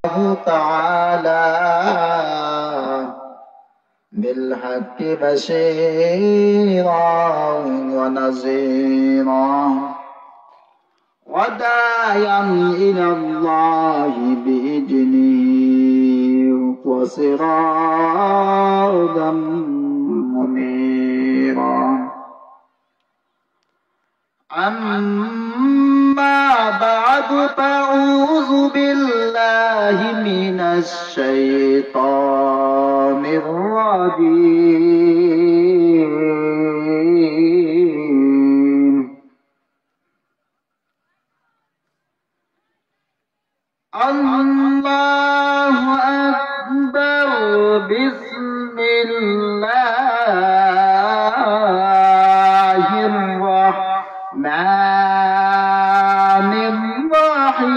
تعالى بالحق بشيرا ونذيرا وداعيا إلى الله بإذنه وسراجا منيرا. أما بعد فأعوذ بالله من الشيطان الرجيم. الله أكبر. بسم الله الرحمن الرحيم.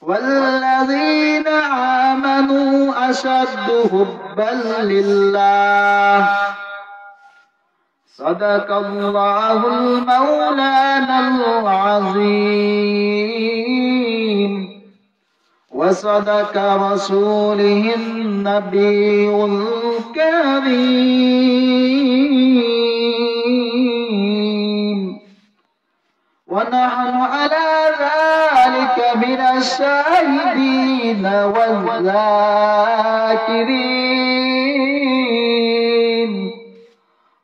والذين آمنوا أشد حبا لله. صدق الله المولانا العظيم وصدق رسوله النبي الكريم. ونحن على ذلك من الشاهدين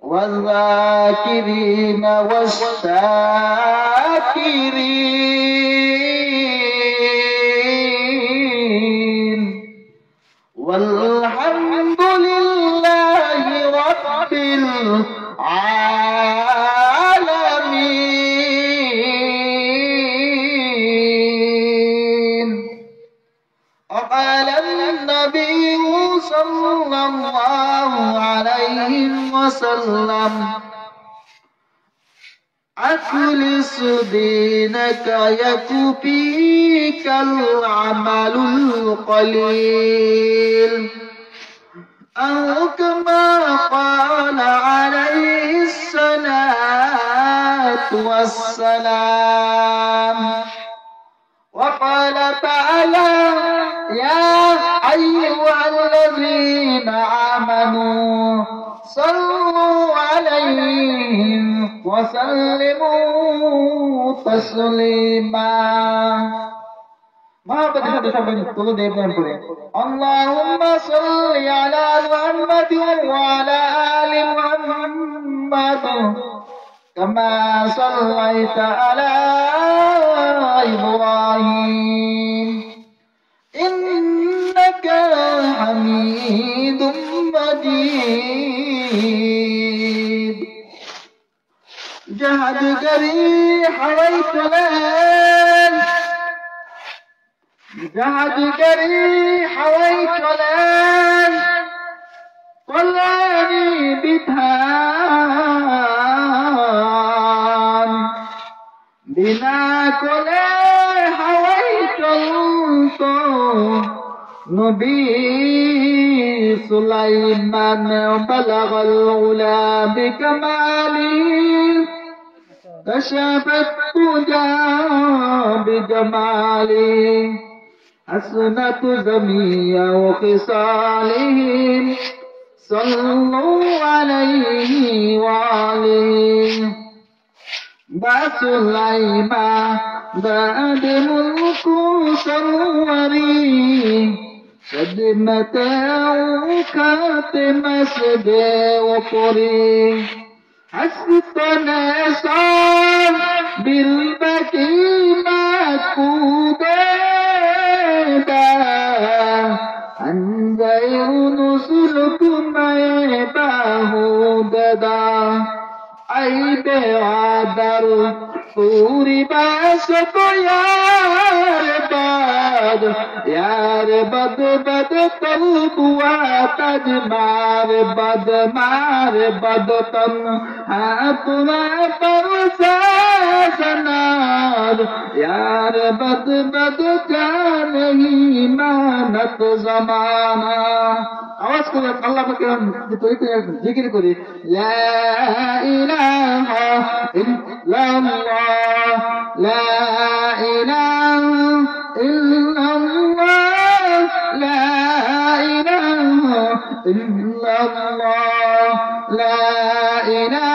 والذاكرين والشاكرين. والحمد لله رب العالمين. وقال النبي صلى الله عليه وسلم: أخلص دينك يكفيك العمل القليل، أو كما قال عليه الصلاة والسلام. وقال تعالى: يا أيها الذين آمنوا صلوا عليه وسلموا تسليما. اللهم صل على محمد وعلى آل محمد كما صليت على إبراهيم إنك حميد مجيد. جهد جريح ويتلان جهد جريح ويتلان قلاني بتهان بنا كله حويت نبي سليمان بلغ العلا بكماله كشفت الدجى بجماله حسنت جميع خصاله صلوا عليه وعليه. بسليمان بعد ملك سوري خدمة كاتم مسجد وقري حسن صار بالبكي مكوبدا عن غير نسلكم عيباه ددا عيب عبر پوری باسط یار بد بد قلب واتج مار بد تن اپنا پرسازنار یار بد جان ہی مانت زمانہ আওয়াজ করে আল্লাহ জিকির করি লা ইলাহা ইল্লাল্লাহ লা ইলাহা ইল্লাল্লাহ লা ইলাহা ইল্লাল্লাহ লা ইলাহা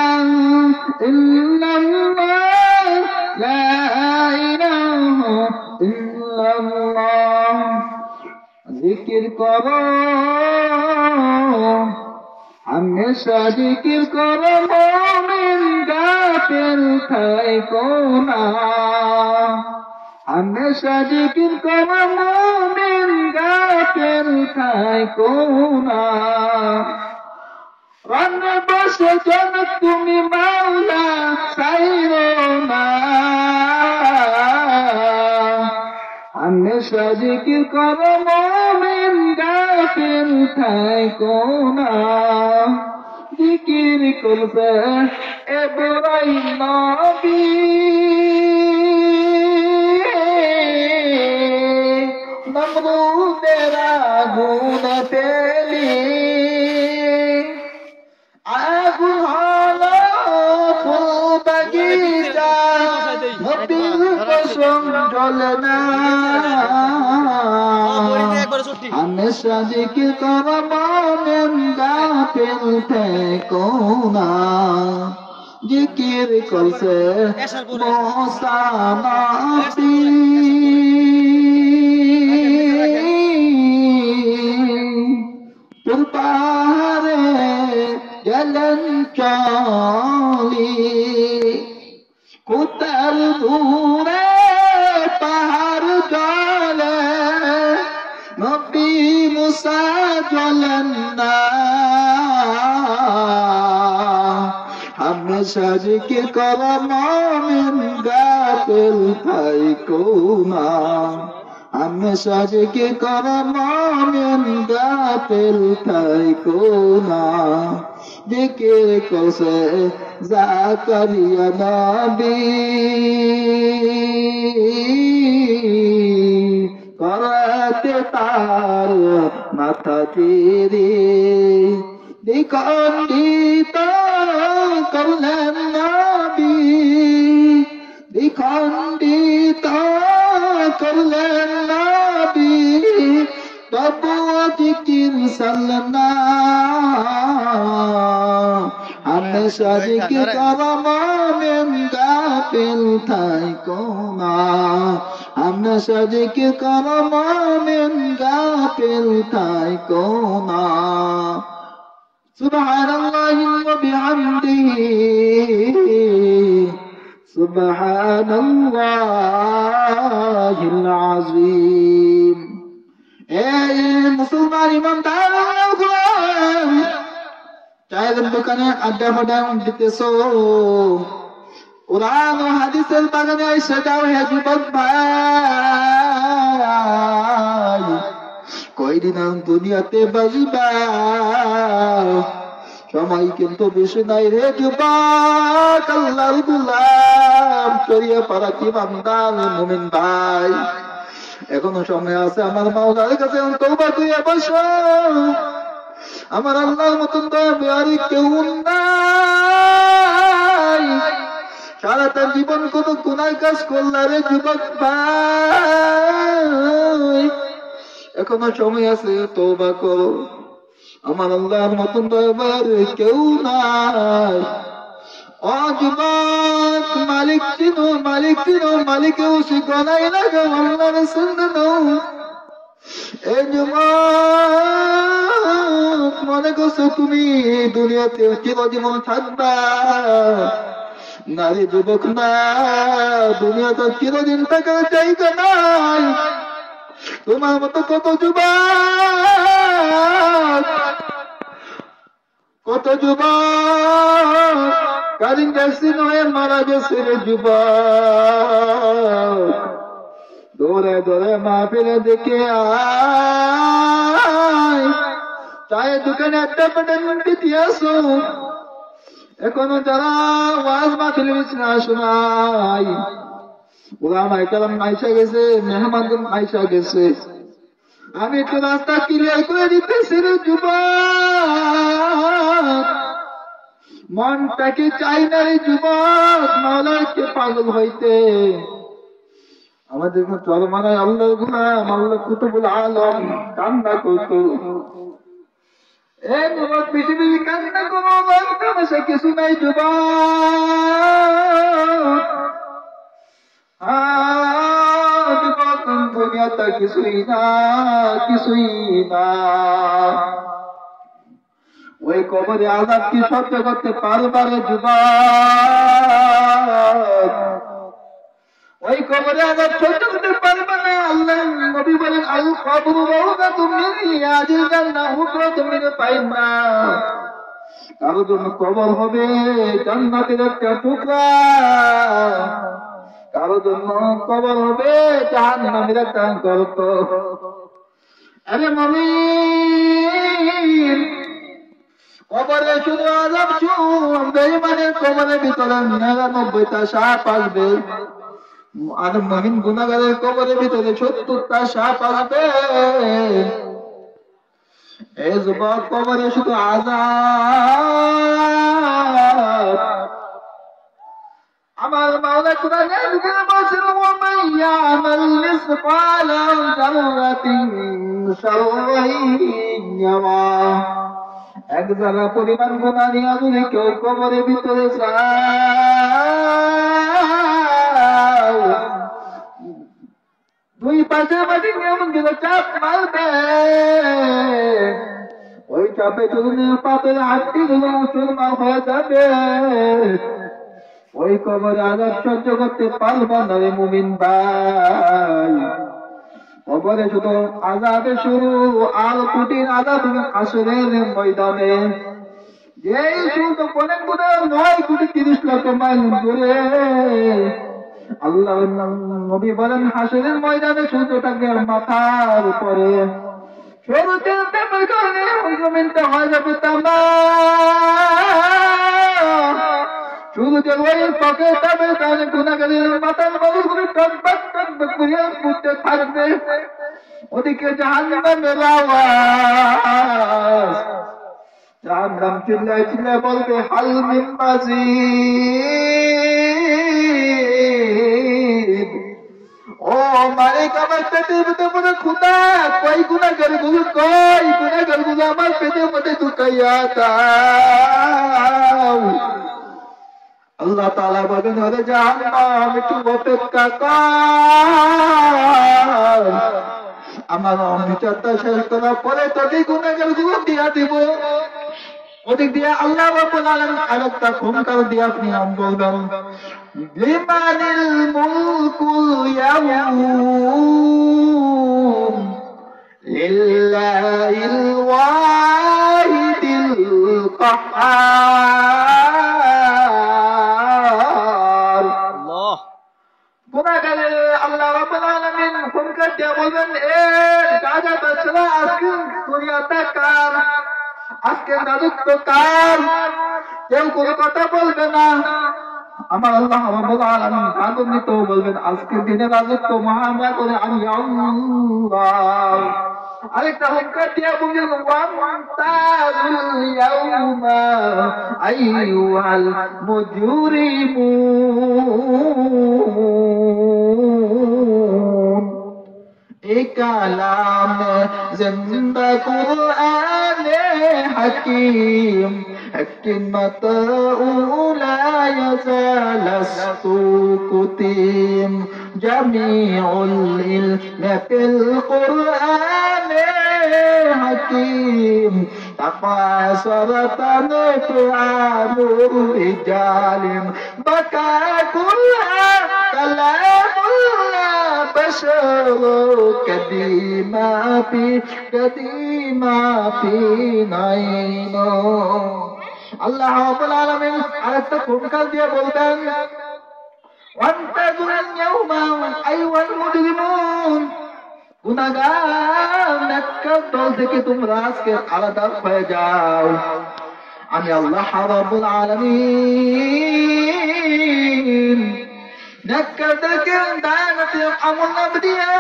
ইল্লাল্লাহ লা ইলাহা ইল্লাল্লাহ জিকির করো हमेशा जिक्र करो मोमिन गाफिल থাইকো না हमेशा जिक्र करो मोमिन गाफिल থাইকো না রন বসে জন তুমি মাওলা সাইরো না हमेशा जिक्र करो मोमिन गाफिल থাইকো না जिक्र করবে ইব্রাহিম নবী নমরুদের আগুন পেলি আগুন হলো ফুল বাগিচা নবীর কসম জ্বলে না हमेशा जिक्र करो मोमिन गाफिल থাইকো না जिक्र করছে মুসা নবী তুর পাহাড়ে গেলেন চলি কোথার দূরে পাহাড় জলে নবী মুসা জ্বলেন না हमेशा जिक्र करो मोमिन गाफिल থাইকো না हमेशा जिक्र करो मोमिन गाफिल থাইকো না जिक्र করছে জাকারিয়া নবী করতে তার মাথা চিরে দ্বিখণ্ডিত করলেন নবী দ্বিখণ্ডিত করলেন নবী তবুও জিকির ছাড়লেন না हमेशा जिक्र करो मोमिन गाफिल থাইকো না हमेशा जिक्र करो मोमिन गाफिल থাইকো না सुबहानल्लाहि व बिहम्दिहि सुबहानल्लाहिल आज़ीम ए मुसलमान ईमानदार চায়ের দোকানে আড্ডা ফাড্ডা দিতেছো কোরআন ও হাদিসের বাগানে এসে যাও হে যুবক ভাই কয়দিন দুনিয়াতে বাজিবা সময় কিন্তু বেশি নাই রে যুবক আল্লাহর গোলাম শরিয়া পাড়া কি বান্দার মুমিন ভাই এখনো সময় আছে আমার মাওলার কাছে তওবা করে বসো আমার আল্লাহর মতন দয়াবাড়ি কেউ নাই সারাটা জীবন কোন গুনাহ কাজ করলা রে যুবক ভাই এখনো সময় আছে তওবা করো আমার আল্লাহর মতন দয়াবাড়ি কেউ নাই ও যুবক মালিক চিনো মালিকেও শিখনাই না গো আল্লাহর সুন্নাহ এই যুবক মনে করছো তুমি দুনিয়াতে চিরজীবন থাকবা নারী যুবক না দুনিয়াতে চিরদিন থাকার জায়গা নাই তোমার মতো কত যুবক কারিন ভ্যাকসিন হয়ে মারা গেছে রে যুবক দৌড়ে দৌড়ে মাহফিলে দেখে আয় চায়ের দোকানে একটা পেটেন্ট দিয়েছো এখনো যারা ওয়াজ মাহফিলে না শোনাই ওলামায়ে কেরাম আইসা গেছে মেহমানগণ আইসা গেছে আমি একটু রাস্তা ক্লিয়ার করে দিতেছি রে যুবক, মনটাকে চাই না রে যুবক মাওলাকে পাগল হইতে। আমাদের চরমানায় আল্লাহর গোলাম আল্লাহ কুতুবুল আলম কান্না করতো, এই যুবক পৃথিবী কান্না করো, তামাশা কিছু নাই যুবক। যুবক দুনিয়াটা কিছুই না, কিছুই না। ওই কবরে আযাব কি সহ্য করতে পারবা রে যুবক? ওই কবরে আযাব সহ্য করতে পারবা না। আল্লাহ নবী বলেন আল কবরু রাউযাতুম মিন রিয়াদিল জান্নাহ হুফরাতুম মিন তাইমা। কারো জন্য কবর হবে জান্নাতের একটা টুকরা, কারো জন্য কবর হবে জাহান্নামের একটা গর্ত। আরে মুমিন, কবরে শুধু আযাব শুন, বেঈমানের কবরের ভিতরে 99টা সাপ আসবে, আর মুমিন গুনাহগারের কবরের ভিতরে 70টা সাপ আসবে। এই যুবক কবরে শুধু আযাব। আমার মাওলা কুরআনের ভিতরে বলেছেন ওয়া মান ইয়ামাল মিসকালা যাররাতিন শাররান ইয়ারা। এক জায়গা পরিমাণ গুনাহ নিয়ে যদি কেউ কবরের ভিতরে যায়, দুই পাশে মাটি এমন দিলে চাপ মারবে, ওই চাপে যদি পাপের হাড্ডিগুলো চুরমার হয়ে যাবে। ওই কবরে আযাব সহ্য করতে পারবা না রে মুমিন ভাই। কবরে শুধু আযাবে শুরু, আর কঠিন আযাব হাসরের ময়দানে। এই শুধু অনেক গুণে 9 কোটি 30 লক্ষ মাইল দূরে। আল্লাহ নবী বলেন হাসরের ময়দানে সূর্যটাকে মাথার উপরে, সূর্যের তাপের কারণে ওই জমিনটা হয়ে যাবে তামা। সূর্যের ওই ত্বকের তাপের কারণে গুনাহগারের মাথার মধ্যে টকবক টকবক করে ফুটতে থাকবে। ওদিকে জাহান্নামের আওয়াজ, জাহান্নাম চিল্লায় চিল্লায় বলবে হাল মিন মাজিদ। ও মালিক, আমার পেটের মধ্যে মনে ক্ষুধা, কই গুনাহগারগুলো, কই গুনাহগারগুলো আমার পেটের মধ্যে ঢুকাইয়া দাও। আল্লাহ তাআলা বলেন ওরে জাহান্নাম একটু অপেক্ষা কর, আমার বিচারটা শেষ করার পরে তোকে গুনাহগারগুলো দিয়া দিব। ওদিক দিয়ে আল্লাহ রাব্বুল আলামিন আরেকটা খুনকার দিয়ে আপনি নাম বলবেন লিমানিল মুলকুল ইয়াউম লিল্লাহিল ওয়াহিদিল কাহ্হার। আল্লাহ গুনাহগারে আল্লাহ রাব্বুল আলামিন খুনকার দিয়ে বলবেন এ গাজা বাদশা, আজকে দুনিয়াটা কার, আজকে রাজত্ব কার, কেউ কোনো কথা বলবে না। আমার আল্লাহ রাব্বুল আলামিন রাগান্বিত বলবেন আজকের দিনে রাজত্ব মহামা করে আমি আল্লাহ। আরেকটা হুঙ্কার দিয়া বলবেন ওয়ান্তাজুল ইয়াউমা আইয়ুহাল মুজরিমুন। এই কালাম জিন্দা কুরআনে হাকিম حكمة لا يزال السكوتيم جميع العلم في القرآن حكيم تقاصرت أفعال الرجال بكى كلها كلام الله بشر كديما في نعينه। আল্লাহ রাব্বুল আলামিন আরেকটা খুনকার দিয়ে বলবেন ওয়ান্তাজুল ইয়াউমা আইয়ুহাল মুজরিমুন। গুনাহগার নেককার দল থেকে তোমরা আজকে আলাদা হয়ে যাও। আমি আল্লাহ রাব্বুল আলামিন নেককারদেরকে দানাতে আমল নাম দিয়া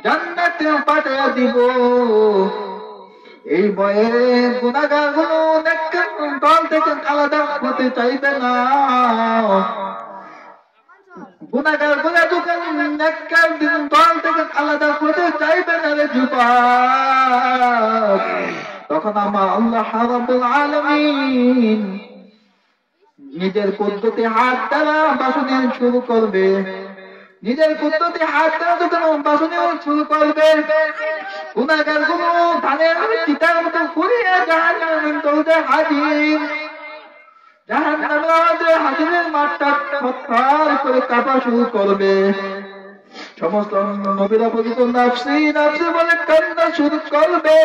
জান্নাতে পাঠিয়ে দিব। এই বয়ে গুনাহগার গুলো নেককার দল থেকে আলাদা হতে চাইবে না। গুনাহগার গুলো যখন নেককার দল থেকে আলাদা হতে চাইবে না রে যুবক, তখন আমার আল্লাহ রাব্বুল আলামিন নিজের কুদরতি হাত দ্বারা বাসনা শুরু করবে। নিজের কুদরতি হাত দ্বারা যখন বাসনা শুরু করবে, গুনাহগার গুলো ধানের চিতার মতো ঘুরিয়ে জাহান্নামের দরজা হাজির। জাহান্নামের হাজিরের মাঠটা থরথর করে কাঁপা শুরু করবে। সমস্ত নবীরা বলিত নাফসি নাফসি বলে কান্না শুরু করবে।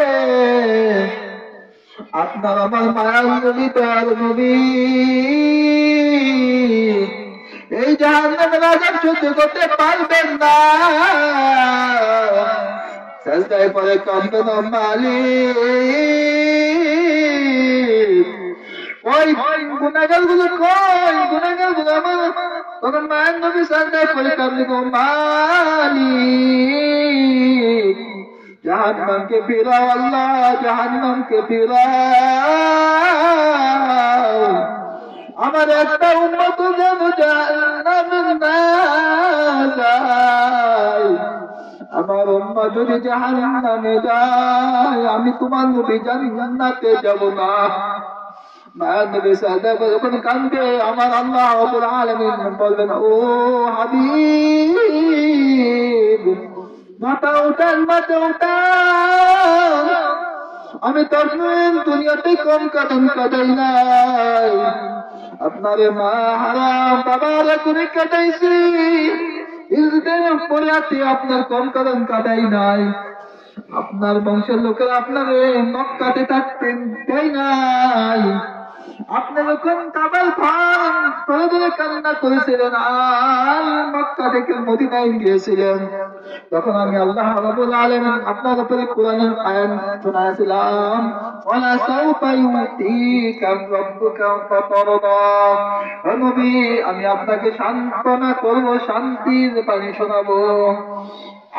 আপনার আমার মায়ার নবী তার নবী এই জাহান্নামের আযাব সহ্য করতে পারবেন না। সাজদায় পড়ে কাঁদবেন মালিক, ওই গুনাহগার গুলো কই, গুনাহগার গুলো আমার। তখন মায়ের নবী সাজদায় পড়ে কাঁদলেন মালিক, জাহান্নামকে ফিরাও আল্লাহ, জাহান্নামকে ফিরাও। আমার একটা উম্মত যেন জাহান্নামে না যায়। আমার উম্মত যদি জাহান্নামে যায়, আমি তোমার নবী জান্নাতে যাব না। মায়ের নবী সাজদায় পড়ে যখন কাঁদবে, আমার আল্লাহ রাব্বুল আলামিন বলবেন, ও হাবিব মাথা উঠান, মাথা উঠান। আমি তো দুনিয়াতে কম কাঁদন কাটাই নাই, আপনারে মা হারাম বাবারা করে কাটাইছি। পরে আছি আপনার কম কাঁদন কাটাই নাই। আপনার বংশের লোকেরা আপনারে মক্কাতে থাকতেন তাই নাই। আপনি যখন কাবার ধরে ধরে কান্না করেছিলেন আর মক্কা থেকে মদিনায় গিয়েছিলেন, তখন আমি আল্লাহ রাব্বুল আলামিন আপনার উপরে কোরআনের আয়াত শোনাইছিলাম, ওয়ালা সাউফা ইউতিকা রাব্বুকা ফাতারদা। হে নবী, আমি আপনাকে সান্ত্বনা করব, শান্তির বাণী শোনাবো।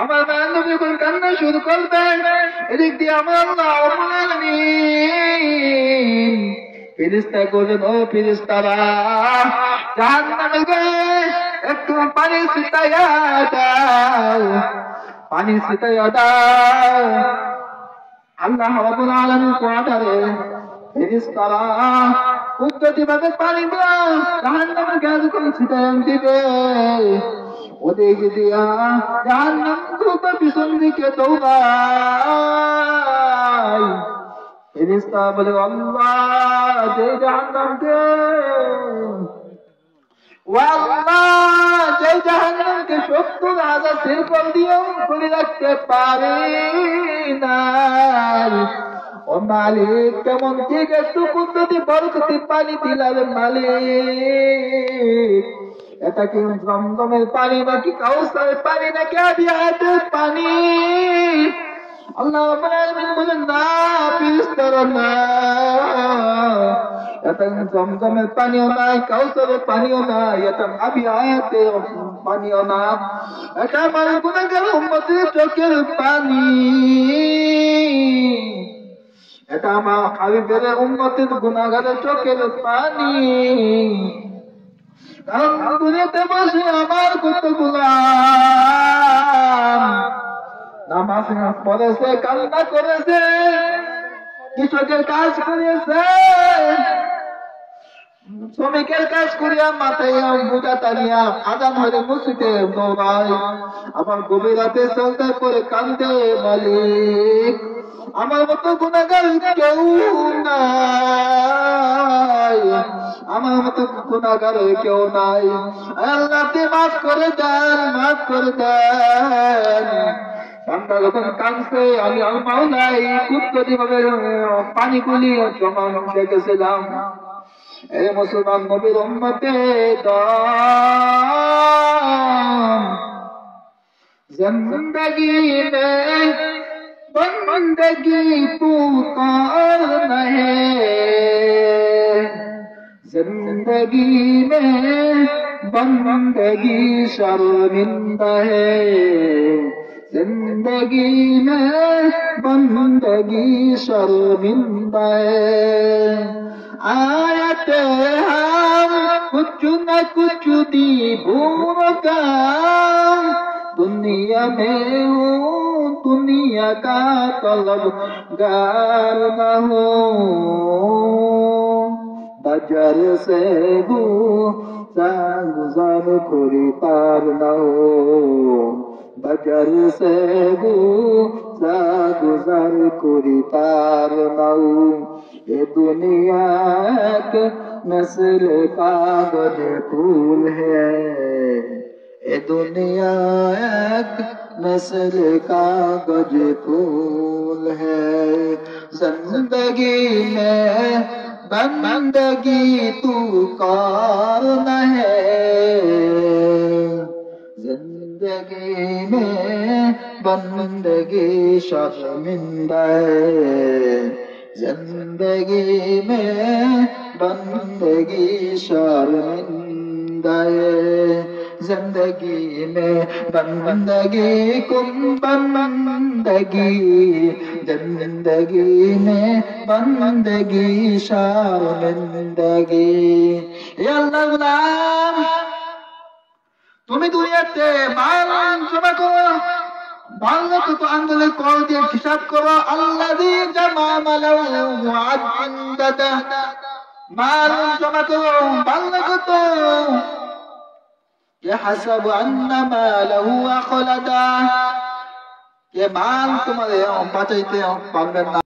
আমার মায়ের নবী যখন কান্না শুরু করবেন, এদিক দিয়ে আমার আল্লাহ রাব্বুল আলামিন ফেরেশতা বলেন, ও ফেরেশতারা জাহান্নামের গায়ে একটু পানি ছিটাইয়া দাও, পানি ছিটাইয়া দাও। আল্লাহ রাব্বুল আলামিন কোয়াটারে ফেরেশতারা কুদরতি ভাবে পানি দাও জাহান্নামের গায়ে যখন ছিটাইয়া দিবে, ওদিক দিয়া জাহান্নাম দ্রুত পিছন দিকে দৌড়ায়। ফেরেশতা বলে, আল্লাহ যে জাহান্নামকে, ও আল্লাহ যে জাহান্নামকে 70,000 শিরকল দিয়েও করে রাখতে পারে না, ও মালিক কেমন ঠিক একটু কুদরতি বরকতি পানি দিলার মালিক। এটা কি জমজমের পানি নাকি কাউসারের পানি নাকি আবিয়াতের পানি? আল্লাহ রাব্বুল আলামিন বলেন, না ফেরেশতারা না, এটা জমজমের পানিও নাই, কাউসারের পানিও নাই, এটা আবিয়াতের পানিও না, এটা আমার গুনাহগার উম্মতের চোখের পানি, এটা আমার হাবিবের উম্মতের গুনাহগারের চোখের পানি। কারণ দুনিয়াতে বসে আমার কত গোলাম নামাজ পড়েছে, কান্না করেছে, কৃষকের কাজ করেছে, শ্রমিকের কাজ করিয়া মাথায় বোঝা টানিয়া আজান হলে মসজিদে দৌড়ায়, আমার গভীর রাতে সাজদা করে কান্দে, মালিক আমার মতো গুনাহগার কেউ নাই, আমার মতো গুনাহগার কেউ নাই। আল্লাহ আপনি মাফ করে দেন, মাফ করে দেন। ঠান্ডা যখন কাঁদছে, আমি মাওলাই কুদরতি ভাবে পানিগুলি জমা রেখেছিলাম। এ মুসলমান নবীর উম্মতে जिंदगी में बंदगी पुकारना है, जिंदगी में बंदगी शर्मिंदा है, जिंदगी में बंदगी शर्मिंदा है आयते हम कुछ न कुछ दी भूलगा दुनिया में हूँ दुनिया का तलबगार न हो बजर से गुजार खुरीदार न हो बजर से गुजार खुरीदार न हो ये दुनिया के नस्ल कागज फूल है ये दुनिया एक नस्ल कागज फूल है जिंदगी में बंदगी तू कौन है जिंदगी में बंदगी शर्मिंदा है जिंदगी में बंदगी शर्मिंदा है जिंदगी में बंदगी कुम बंदगी जिंदगी में बंदगी शर्मिंदगी या अल्लाह गुलाम তুমি দুনিয়াতে মাল জমা করো ভালো তো আঙ্গুলে কল দিয়ে হিসাব করো আল্লাযী জামা মালাহু মুআদ্দাদা মাল জমা করো ভালো তো يحسب أن ماله أخلدا ये माल तुम्हारे बचाइते पारबेन ना